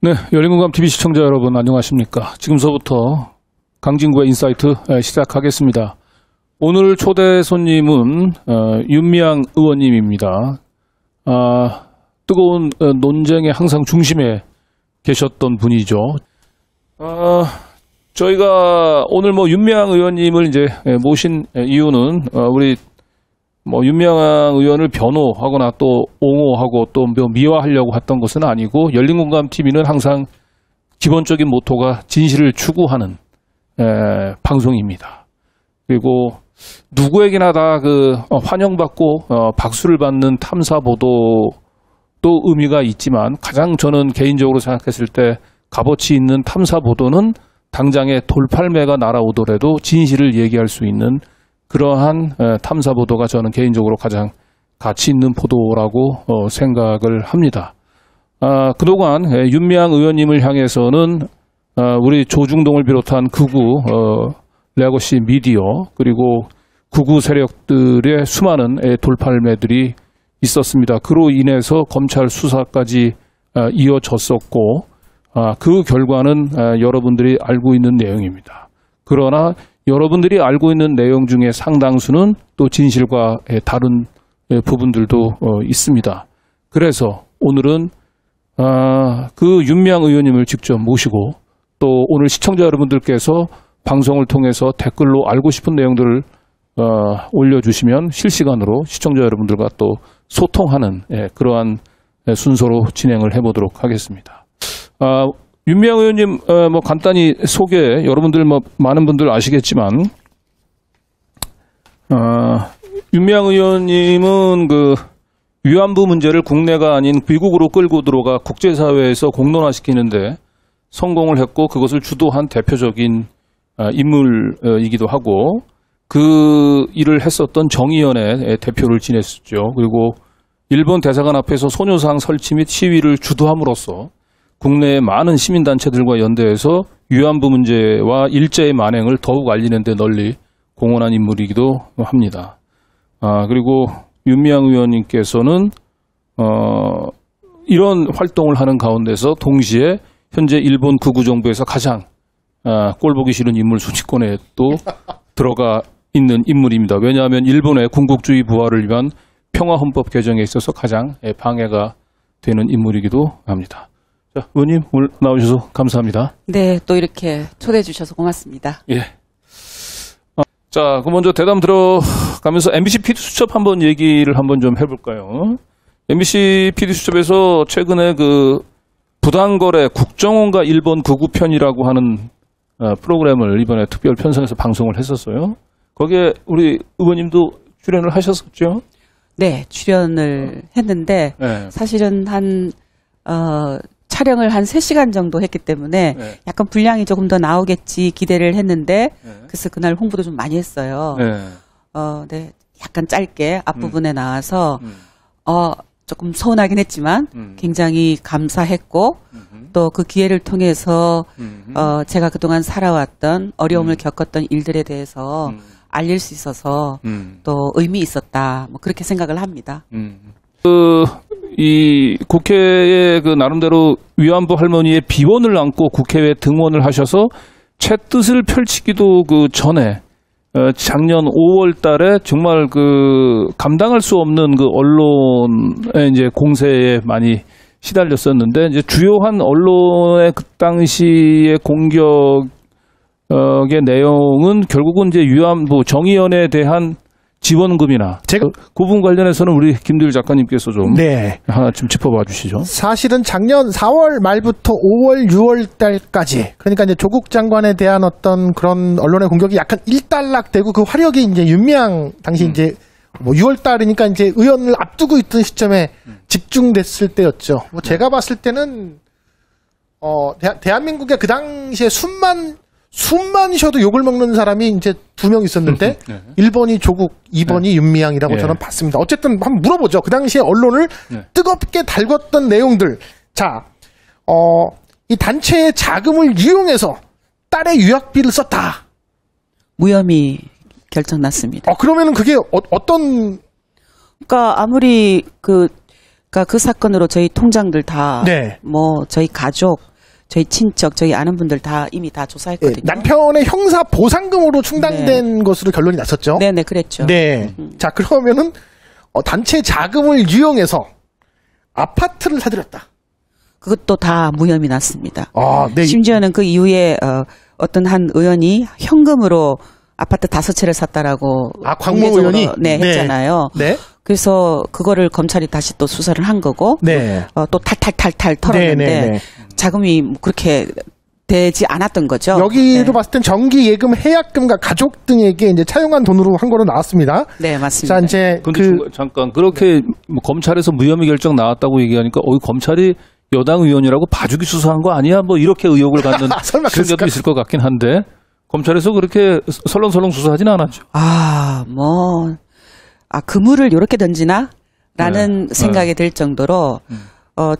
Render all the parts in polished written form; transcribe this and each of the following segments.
네, 열린공감TV 시청자 여러분 안녕하십니까. 지금서부터 강진구의 인사이트 시작하겠습니다. 오늘 초대 손님은 윤미향 의원님입니다. 뜨거운 논쟁의 항상 중심에 계셨던 분이죠. 저희가 오늘 윤미향 의원님을 이제 모신 이유는 우리 윤미향 의원을 변호하거나 또 옹호하고 또 미화하려고 했던 것은 아니고 열린공감TV는 항상 기본적인 모토가 진실을 추구하는 방송입니다. 그리고 누구에게나 다 환영받고 박수를 받는 탐사 보도도 의미가 있지만 가장 저는 개인적으로 생각했을 때 값어치 있는 탐사 보도는 당장에 돌팔매가 날아오더라도 진실을 얘기할 수 있는 그러한 탐사 보도가 저는 개인적으로 가장 가치 있는 보도라고 생각을 합니다. 그동안 윤미향 의원님을 향해서는 우리 조중동을 비롯한 극우 레거시 미디어 그리고 극우 세력들의 수많은 돌팔매들이 있었습니다. 그로 인해서 검찰 수사까지 이어졌었고 그 결과는 여러분들이 알고 있는 내용입니다. 그러나 여러분들이 알고 있는 내용 중에 상당수는 또 진실과 다른 부분들도 있습니다. 그래서 오늘은 그 윤미향 의원님을 직접 모시고 또 오늘 시청자 여러분들께서 방송을 통해서 댓글로 알고 싶은 내용들을 올려주시면 실시간으로 시청자 여러분들과 또 소통하는 그러한 순서로 진행을 해보도록 하겠습니다. 윤미향 의원님 간단히 소개 여러분들 많은 분들 아시겠지만 윤미향 의원님은 위안부 문제를 국내가 아닌 미국으로 끌고 들어가 국제사회에서 공론화시키는데 성공을 했고 그것을 주도한 대표적인 인물이기도 하고 그 일을 했었던 정의연의 대표를 지냈었죠. 그리고 일본 대사관 앞에서 소녀상 설치 및 시위를 주도함으로써 국내의 많은 시민단체들과 연대해서 위안부 문제와 일제의 만행을 더욱 알리는 데 널리 공헌한 인물이기도 합니다. 그리고 윤미향 의원님께서는 이런 활동을 하는 가운데서 동시에 현재 일본 극우 정부에서 가장 꼴보기 싫은 인물 순위권에 또 들어가 있는 인물입니다. 왜냐하면 일본의 군국주의 부활을 위한 평화헌법 개정에 있어서 가장 방해가 되는 인물이기도 합니다. 자, 의원님 오늘 나오셔서 감사합니다. 네, 또 이렇게 초대해 주셔서 고맙습니다. 예. 자, 그럼 먼저 대담 들어가면서 MBC PD수첩 한번 얘기를 한번 좀 해볼까요? MBC PD수첩에서 최근에 부당거래 국정원과 일본 극우 편이라고 하는 프로그램을 이번에 특별 편성해서 방송을 했었어요. 거기에 우리 의원님도 출연을 하셨었죠? 네, 출연을 했는데 네. 사실은 촬영을 한 3시간 정도 했기 때문에 네. 약간 분량이 조금 더 나오겠지 기대를 했는데 그래서 그날 홍보도 좀 많이 했어요. 네, 약간 짧게 앞부분에 나와서 조금 서운하긴 했지만 굉장히 감사했고 또 그 기회를 통해서 제가 그동안 살아왔던 어려움을 겪었던 일들에 대해서 알릴 수 있어서 또 의미 있었다. 그렇게 생각을 합니다. 이 국회에 나름대로 위안부 할머니의 비원을 안고 국회에 등원을 하셔서 채 뜻을 펼치기도 전에 작년 5월 달에 정말 감당할 수 없는 언론의 이제 공세에 많이 시달렸었는데 이제 주요한 언론의 그 당시의 공격의 내용은 결국은 이제 위안부 정의연에 대한 지원금이나 그 부분 관련해서는 우리 김두일 작가님께서 좀 하나 좀 짚어봐 주시죠. 사실은 작년 4월 말부터 5월, 6월 달까지 그러니까 이제 조국 장관에 대한 어떤 그런 언론의 공격이 약간 일단락되고 그 화력이 이제 윤미향 당시 이제 6월 달이니까 이제 의원을 앞두고 있던 시점에 집중됐을 때였죠. 제가 봤을 때는 대한민국에 그 당시에 숨만 쉬어도 욕을 먹는 사람이 이제 2명 있었는데 1번이 조국, 2번이 윤미향이라고 저는 봤습니다. 어쨌든 한번 물어보죠. 그 당시에 언론을 뜨겁게 달궜던 내용들. 자, 이 단체의 자금을 이용해서 딸의 유학비를 썼다. 무혐의 결정 났습니다. 그러면은 그게 어떤? 그러니까 아무리 그 사건으로 저희 통장들 다, 저희 가족, 저희 친척, 저희 아는 분들 다 이미 다 조사했거든요. 남편의 형사 보상금으로 충당된 것으로 결론이 났었죠. 네네, 그랬죠. 네. 자, 그러면은 단체 자금을 이용해서 아파트를 사들였다. 그것도 다 무혐의 났습니다. 아, 네. 심지어는 그 이후에 어떤 한 의원이 현금으로 아파트 5채를 샀다라고 광모 의원이 했잖아요. 네. 그래서 그거를 검찰이 다시 또 수사를 한 거고 네. 또 탈탈탈탈 털었는데 자금이 그렇게 되지 않았던 거죠. 여기로 봤을 땐 정기 예금, 해약금과 가족 등에게 이제 차용한 돈으로 한 거로 나왔습니다. 네, 맞습니다. 자, 이제 잠깐 그렇게 검찰에서 무혐의 결정 나왔다고 얘기하니까 검찰이 여당 의원이라고 봐주기 수사한 거 아니야? 뭐 이렇게 의혹을 갖는 시청자도 있을 것 같긴 한데 검찰에서 그렇게 설렁설렁 수사하진 않았죠. 그물을 이렇게 던지나? 라는 생각이 들 정도로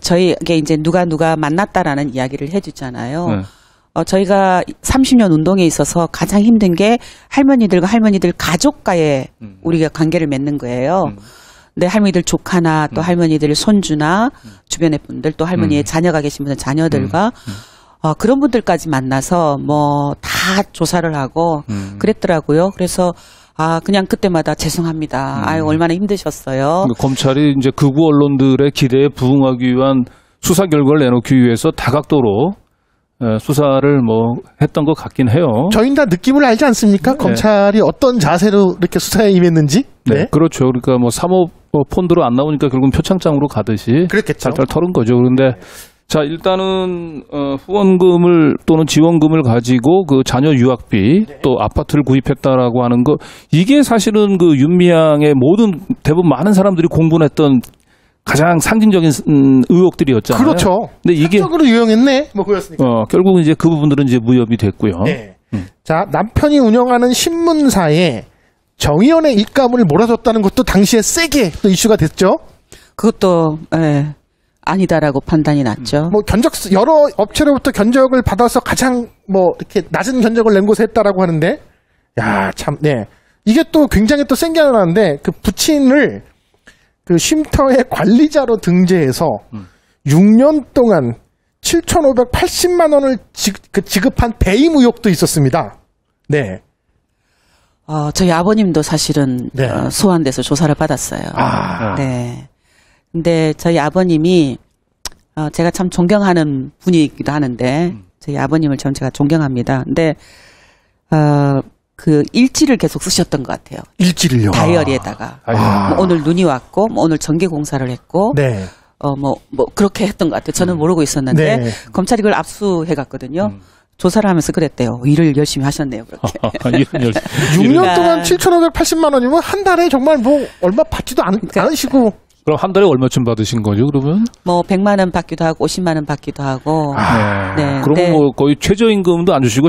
저희에게 이제 누가 만났다라는 이야기를 해주잖아요. 저희가 30년 운동에 있어서 가장 힘든 게 할머니들과 할머니들 가족과의 우리가 관계를 맺는 거예요. 근데 할머니들 조카나 또 할머니들 손주나 주변의 분들 또 할머니의 자녀가 계신 분들 자녀들과 그런 분들까지 만나서 뭐 다 조사를 하고 그랬더라고요. 그래서 그냥 그때마다 죄송합니다. 얼마나 힘드셨어요. 검찰이 이제 극우 언론들의 기대에 부응하기 위한 수사 결과를 내놓기 위해서 다각도로 수사를 했던 것 같긴 해요. 저희는 다 느낌을 알지 않습니까? 검찰이 어떤 자세로 이렇게 수사에 임했는지. 네, 그렇죠. 그러니까 사모 폰드로 안 나오니까 결국은 표창장으로 가듯이 그랬겠죠. 잘잘 털은 거죠. 그런데 자, 일단은 후원금을 또는 지원금을 가지고 그 자녀 유학비 또 아파트를 구입했다라고 하는 거, 이게 사실은 그 윤미향의 대부분 많은 사람들이 공분했던 가장 상징적인 의혹들이었잖아요. 그렇죠. 근데 이게 사적으로 유용했네. 그였으니까. 결국은 이제 그 부분들은 이제 무혐의 됐고요. 네. 자, 남편이 운영하는 신문사에 정의연의 입감을 몰아줬다는 것도 당시에 세게 또 이슈가 됐죠. 그것도 아니다라고 판단이 났죠. 여러 업체로부터 견적을 받아서 가장 이렇게 낮은 견적을 낸 곳에 했다라고 하는데, 이게 또 굉장히 또 센 게 하나 나는데, 그 부친을 그 쉼터의 관리자로 등재해서 6년 동안 7,580만 원을 지급한 배임 의혹도 있었습니다. 네. 저희 아버님도 사실은 소환돼서 조사를 받았어요. 네. 근데 저희 아버님이 제가 참 존경하는 분이기도 하는데 저희 아버님을 제가 존경합니다. 근데 그 일지를 계속 쓰셨던 것 같아요. 일지를요? 다이어리에다가 오늘 눈이 왔고 오늘 전기 공사를 했고 그렇게 했던 것 같아요. 저는 모르고 있었는데 검찰이 그걸 압수해 갔거든요. 조사를 하면서 그랬대요. 일을 열심히 하셨네요. 그렇게. 6년 동안 7,580만 원이면 한 달에 정말 얼마 받지도 않으시고. 그럼 한 달에 얼마쯤 받으신 거죠, 그러면? 100만 원 받기도 하고 50만 원 받기도 하고. 그럼 거의 최저임금도 안 주시고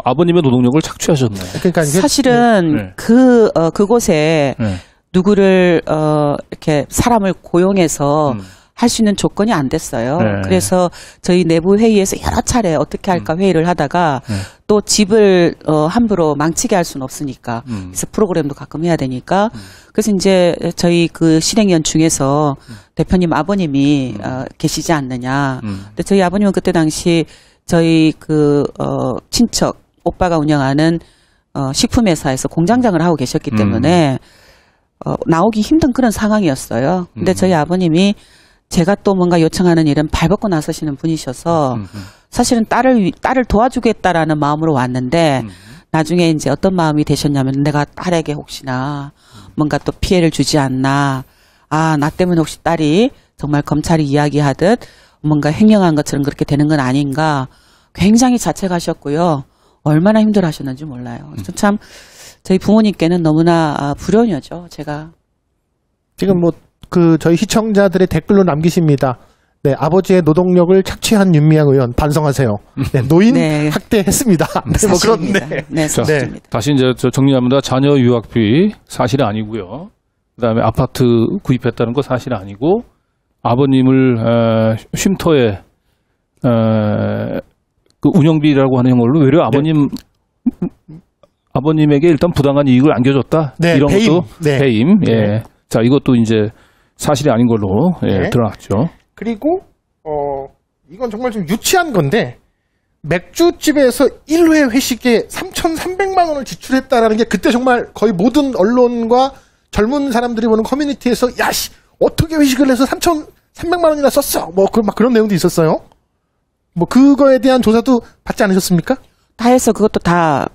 아버님의 노동력을 착취하셨네. 그러니까 사실은 그곳에 누구를 이렇게 사람을 고용해서 할 수 있는 조건이 안 됐어요. 그래서 저희 내부 회의에서 여러 차례 어떻게 할까 회의를 하다가 또 집을 함부로 망치게 할 수는 없으니까 그래서 프로그램도 가끔 해야 되니까 그래서 이제 저희 그 실행위원 중에서 대표님 아버님이 계시지 않느냐. 근데 저희 아버님은 그때 당시 저희 친척 오빠가 운영하는 식품회사에서 공장장을 하고 계셨기 때문에 나오기 힘든 그런 상황이었어요. 근데 저희 아버님이 제가 또 뭔가 요청하는 일은 발벗고 나서시는 분이셔서 사실은 딸을 도와주겠다라는 마음으로 왔는데 나중에 이제 어떤 마음이 되셨냐면 내가 딸에게 혹시나 뭔가 또 피해를 주지 않나. 나 때문에 혹시 딸이 정말 검찰이 이야기하듯 뭔가 횡령한 것처럼 그렇게 되는 건 아닌가. 굉장히 자책하셨고요. 얼마나 힘들어 하셨는지 몰라요. 참 저희 부모님께는 너무나 불효녀죠. 제가. 지금 저희 시청자들의 댓글로 남기십니다. 네, 아버지의 노동력을 착취한 윤미향 의원 반성하세요. 네, 노인 학대했습니다. 사실입니다. 네, 사실입니다. 다시 이제 정리합니다. 자녀 유학비 사실이 아니고요. 그다음에 아파트 구입했다는 거 사실 아니고 아버님을 쉼터에 그 운영비라고 하는 걸로 외려 아버님에게 일단 부당한 이익을 안겨줬다. 이런 것도 배임. 자, 이것도 이제 사실이 아닌 걸로 드러났죠. 그리고 이건 정말 좀 유치한 건데 맥주집에서 1회 회식에 3,300만 원을 지출했다라는 게 그때 정말 거의 모든 언론과 젊은 사람들이 보는 커뮤니티에서 야씨 어떻게 회식을 해서 3,300만 원이나 썼어? 뭐 막 그런 내용도 있었어요. 뭐 그거에 대한 조사도 받지 않으셨습니까? 다 해서 그것도 다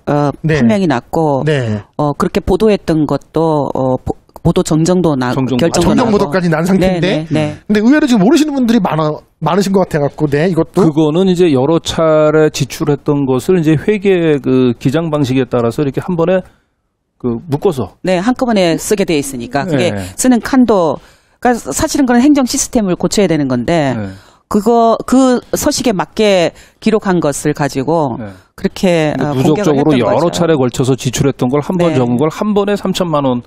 네. 판명이 났고 네. 그렇게 보도했던 것도 보도 정정도 나고 결정도 정정 나고. 보도까지 난 상태인데. 네. 근데 의외로 지금 모르시는 분들이 많으신 것 같아갖고, 네, 이것도. 그거는 이제 여러 차례 지출했던 것을 이제 회계 그 기장 방식에 따라서 이렇게 한 번에 그 묶어서. 네, 한꺼번에 쓰게 돼 있으니까 그게 네. 쓰는 칸도 그러니까 사실은 그런 행정 시스템을 고쳐야 되는 건데 네. 그 서식에 맞게 기록한 것을 가지고 네. 그렇게 누적적으로 여러 차례 걸쳐서 지출했던 걸 한 번 네. 적은 걸 한 번에 3천만 원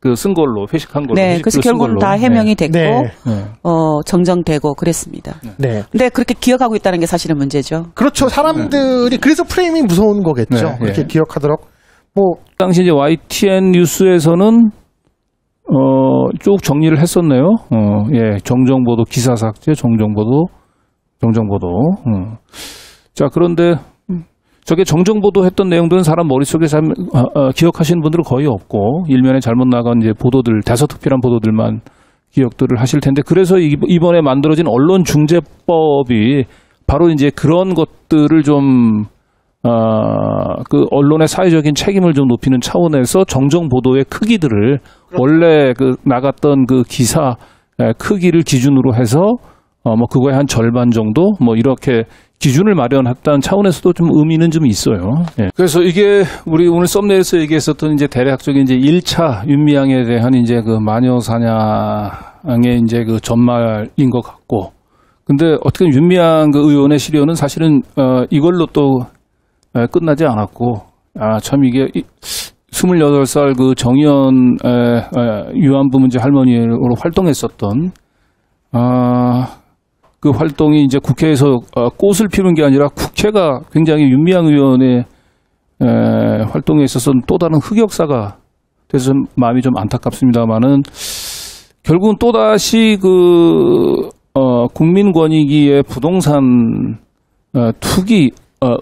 그 쓴 걸로 회식한 걸로. 네, 그래서 회식비를 쓴 결국은 걸로. 다 해명이 됐고 네. 네. 정정되고 그랬습니다. 네. 근데 그렇게 기억하고 있다는 게 사실은 문제죠. 그렇죠. 사람들이, 그래서 프레임이 무서운 거겠죠. 네, 이렇게 예. 기억하도록. 뭐, 당시 이제 YTN 뉴스에서는 쭉 정리를 했었네요. 예, 정정보도 기사 삭제, 정정보도. 자, 그런데 저게 정정보도 했던 내용들은 사람 머릿속에 기억하시는 분들은 거의 없고 일면에 잘못 나간 이제 보도들, 대서특필한 보도들만 기억들을 하실 텐데 그래서 이번에 만들어진 언론중재법이 바로 이제 그런 것들을 좀 그 언론의 사회적인 책임을 좀 높이는 차원에서 정정 보도의 크기들을 원래 그 나갔던 그 기사 크기를 기준으로 해서 뭐 그거의 한 절반 정도 뭐 이렇게 기준을 마련했다는 차원에서도 좀 의미는 좀 있어요. 예. 그래서 이게 우리 오늘 썸네일에서 얘기했었던 이제 대략적인 이제 1차 윤미향에 대한 이제 그 마녀 사냥의 이제 그 전말인 것 같고, 근데 어떻게 윤미향 그 의원의 시련은 사실은 이걸로 또 끝나지 않았고, 참 이게 28살 그 정의연 위안부 문제 할머니로 활동했었던 그 활동이 이제 국회에서 꽃을 피우는 게 아니라 국회가 굉장히 윤미향 의원의 활동에 있어서는 또 다른 흑역사가 돼서 마음이 좀 안타깝습니다만은 결국은 또다시 그 국민권익위의 부동산 투기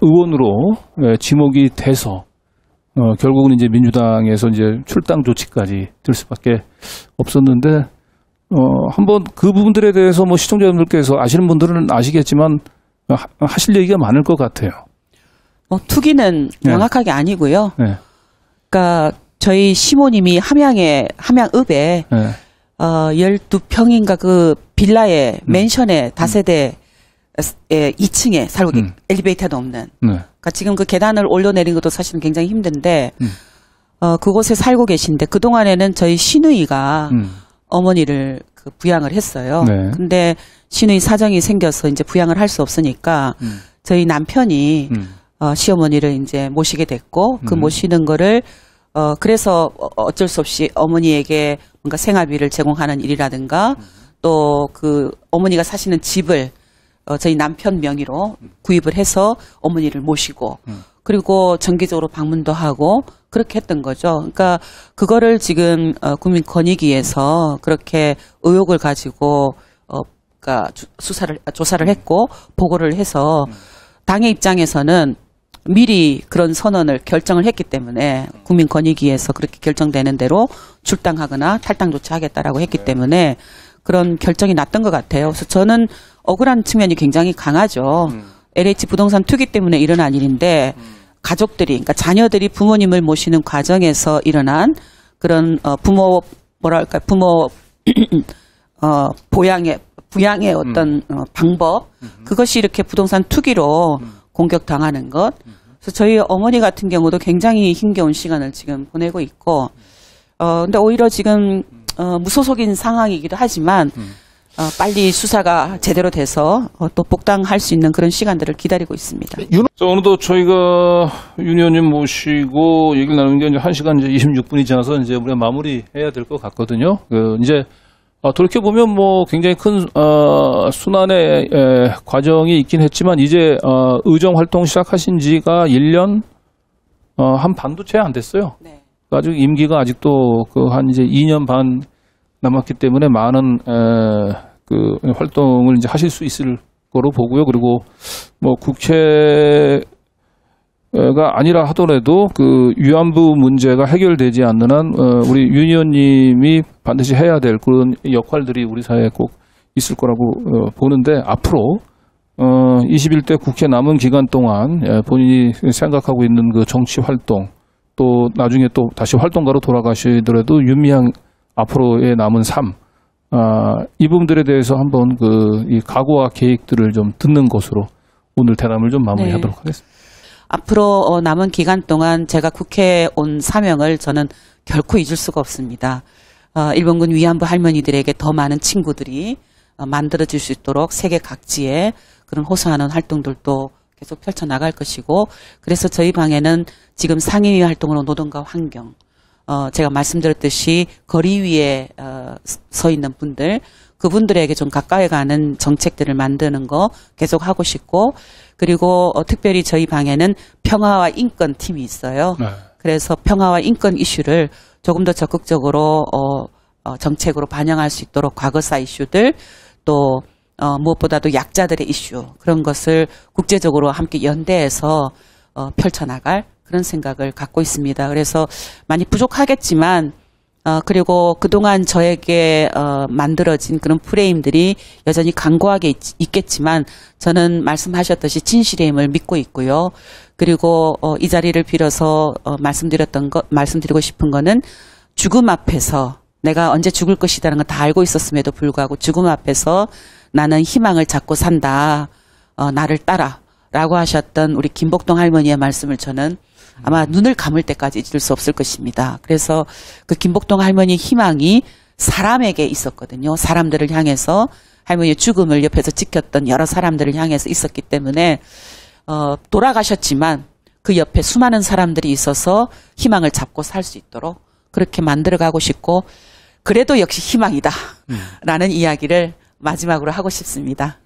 의원으로 지목이 돼서 결국은 이제 민주당에서 이제 출당 조치까지 들 수밖에 없었는데 한번 그 부분들에 대해서 뭐 시청자분들께서 아시는 분들은 아시겠지만 하실 얘기가 많을 것 같아요. 투기는 명확하게 아니고요. 네. 그러니까 저희 시모님이 함양읍에 12평인가 그 빌라에 맨션에 다세대 2층에 살고 엘리베이터도 없는. 그러니까 지금 그 계단을 올려내린 것도 사실은 굉장히 힘든데 그곳에 살고 계신데 그동안에는 저희 시누이가 어머니를 그 부양을 했어요. 네. 근데 시누이 사정이 생겨서 이제 부양을 할 수 없으니까 저희 남편이 시어머니를 이제 모시게 됐고 그 모시는 거를 그래서 어쩔 수 없이 어머니에게 뭔가 생활비를 제공하는 일이라든가 또 그 어머니가 사시는 집을 저희 남편 명의로 구입을 해서 어머니를 모시고 그리고 정기적으로 방문도 하고 그렇게 했던 거죠. 그러니까 그거를 지금 국민권익위에서 그렇게 의혹을 가지고 그러니까 조사를 했고 보고를 해서 당의 입장에서는 미리 그런 선언을 결정을 했기 때문에 국민권익위에서 그렇게 결정되는 대로 출당하거나 탈당 조치하겠다라고 했기 때문에 그런 결정이 났던 것 같아요. 그래서 저는 억울한 측면이 굉장히 강하죠. LH 부동산 투기 때문에 일어난 일인데 가족들이, 그러니까 자녀들이 부모님을 모시는 과정에서 일어난 그런 부모 부양의 어떤 방법, 그것이 이렇게 부동산 투기로 공격당하는 것. 그래서 저희 어머니 같은 경우도 굉장히 힘겨운 시간을 지금 보내고 있고, 근데 오히려 지금 무소속인 상황이기도 하지만 빨리 수사가 제대로 돼서 또 복당할 수 있는 그런 시간들을 기다리고 있습니다. 자, 오늘도 저희가 윤 의원님 모시고 얘기를 나누는 게 이제 1시간 이제 26분이 지나서 이제 우리가 마무리해야 될 것 같거든요. 이제 돌이켜보면 뭐 굉장히 큰 순환의 과정이 있긴 했지만 이제 의정 활동 시작하신 지가 1년 한 반도 채 안 됐어요. 네. 아직 임기가 아직도 그 한 이제 2년 반 남았기 때문에 많은 그 활동을 이제 하실 수 있을 거로 보고요. 그리고 뭐 국회가 아니라 하더라도 그 위안부 문제가 해결되지 않는 한 우리 윤 의원님이 반드시 해야 될 그런 역할들이 우리 사회에 꼭 있을 거라고 보는데 앞으로 21대 국회 남은 기간 동안 본인이 생각하고 있는 그 정치 활동 또 나중에 또 다시 활동가로 돌아가시더라도 윤미향 앞으로의 남은 삶 이 부분들에 대해서 한번 이 각오와 계획들을 좀 듣는 것으로 오늘 대담을 좀 마무리하도록 하겠습니다. 앞으로 남은 기간 동안 제가 국회에 온 사명을 저는 결코 잊을 수가 없습니다. 일본군 위안부 할머니들에게 더 많은 친구들이 만들어질 수 있도록 세계 각지에 그런 호소하는 활동들도 계속 펼쳐나갈 것이고 그래서 저희 방에는 지금 상임위 활동으로 노동과 환경 제가 말씀드렸듯이 거리 위에 서 있는 분들 그분들에게 좀 가까이 가는 정책들을 만드는 거 계속 하고 싶고 그리고 특별히 저희 방에는 평화와 인권 팀이 있어요. 네. 그래서 평화와 인권 이슈를 조금 더 적극적으로 정책으로 반영할 수 있도록 과거사 이슈들 또 무엇보다도 약자들의 이슈 그런 것을 국제적으로 함께 연대해서 펼쳐나갈 그런 생각을 갖고 있습니다. 그래서 많이 부족하겠지만 그리고 그동안 저에게 만들어진 그런 프레임들이 여전히 강고하게 있겠지만 저는 말씀하셨듯이 진실의 힘을 믿고 있고요. 그리고 이 자리를 빌어서 말씀드리고 싶은 거는 죽음 앞에서 내가 언제 죽을 것이라는 걸 다 알고 있었음에도 불구하고 죽음 앞에서 나는 희망을 잡고 산다. 나를 따라 라고 하셨던 우리 김복동 할머니의 말씀을 저는 아마 눈을 감을 때까지 잊을 수 없을 것입니다. 그래서 그 김복동 할머니의 희망이 사람에게 있었거든요. 사람들을 향해서 할머니의 죽음을 옆에서 지켰던 여러 사람들을 향해서 있었기 때문에 돌아가셨지만 그 옆에 수많은 사람들이 있어서 희망을 잡고 살 수 있도록 그렇게 만들어가고 싶고 그래도 역시 희망이다 라는 이야기를 마지막으로 하고 싶습니다.